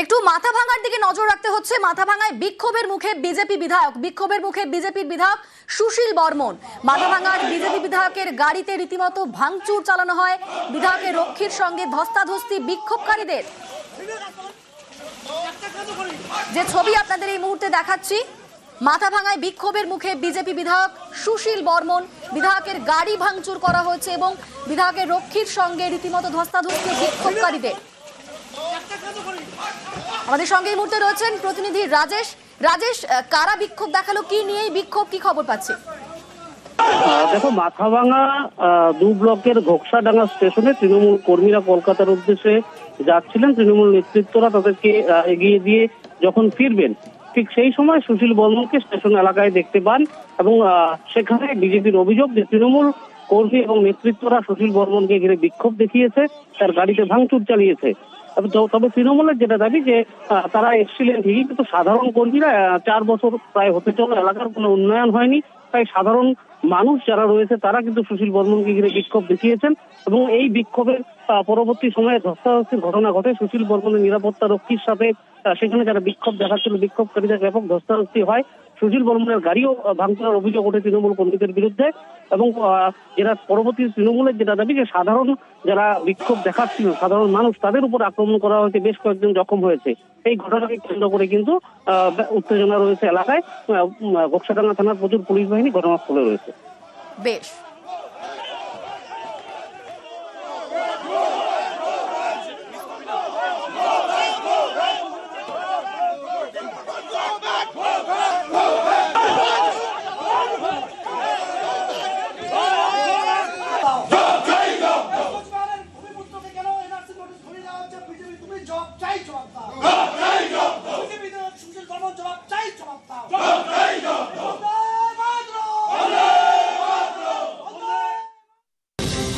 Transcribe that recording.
একটু মাথা ভাঙার দিকে নজর রাখতে হচ্ছে। মাথা ভাঙায় বিক্ষোভের মুখে বিজেপির বিধায়ক সুশীল বর্মন। মাথা ভাঙার বিজেপি বিধায়কের গাড়িতে রীতিমতো ভাঙচুর চালানো হয়। বিধায়কের রক্ষীর সঙ্গে ধস্তাধস্তি বিক্ষোভকারীদের। যে ছবি আপনাদের এই মুহূর্তে দেখাচ্ছি, মাথা ভাঙায় বিক্ষোভের মুখে বিজেপি বিধায়ক সুশীল বর্মন। বিধায়কের গাড়ি ভাঙচুর করা হয়েছে এবং বিধায়কের রক্ষীর সঙ্গে রীতিমতো ধস্তাধস্তি বিক্ষোভকারীদের। আমাদের সঙ্গে এই মুহূর্তে রয়েছেন প্রতিনিধি রাজেশ, কারা বিক্ষোভ দেখালো, কি নিয়ে বিক্ষোভ, কি খবর পাচ্ছে? দেখো, মাথাভাঙা 2 ব্লকের ঘোকসাডাঙ্গা স্টেশনে তৃণমূল কর্মীরা কলকাতার উদ্দেশ্যে যাচ্ছিলেন। তৃণমূল নেতৃত্বরা তাদেরকে এগিয়ে দিয়ে যখন ফিরবেন, ঠিক সেই সময় সুশীল বর্মনকে স্টেশন এলাকায় দেখতে পান এবং সেখানে বিজেপির অভিযোগ যে তৃণমূল কর্মী এবং নেতৃত্বরা সুশীল বর্মনকে ঘিরে বিক্ষোভ দেখিয়েছে, তার গাড়িতে ভাঙচুর চালিয়েছে। তবে তৃণমূলের যেটা দাবি যে তারা এসেছিলেন ঠিকই, কিন্তু সাধারণ কর্মীরা 4 বছর প্রায় হতে চলে, এলাকার কোনো উন্নয়ন হয়নি, তাই সাধারণ মানুষ যারা রয়েছে তারা কিন্তু সুশীল বর্মনকে ঘিরে বিক্ষোভ দেখিয়েছেন এবং এই বিক্ষোভের পরবর্তী সময়ে ধস্তাধস্তির ঘটনা ঘটে। সুশীল বর্মনের নিরাপত্তা রক্ষীর সাথে সেখানে যারা বিক্ষোভ দেখাচ্ছিল বিক্ষোভকারীদের ব্যাপক ধস্তাধস্তি হয়। সুশীল বর্মনের গাড়িও ভাঙচুরের অভিযোগ ওঠে তৃণমূল কর্মীদের বিরুদ্ধে এবং যেটা পরবর্তী তৃণমূলের যেটা দাবি যে সাধারণ যারা বিক্ষোভ দেখাচ্ছিল, সাধারণ মানুষ, তাদের উপর আক্রমণ করা হয়েছে, বেশ কয়েকজন জখম হয়েছে। এই ঘটনাকে কেন্দ্র করে কিন্তু উত্তেজনা রয়েছে এলাকায়। ঘোকসাডাঙ্গা থানার প্রচুর পুলিশ বাহিনী ঘটনাস্থলে রয়েছে। বেশ।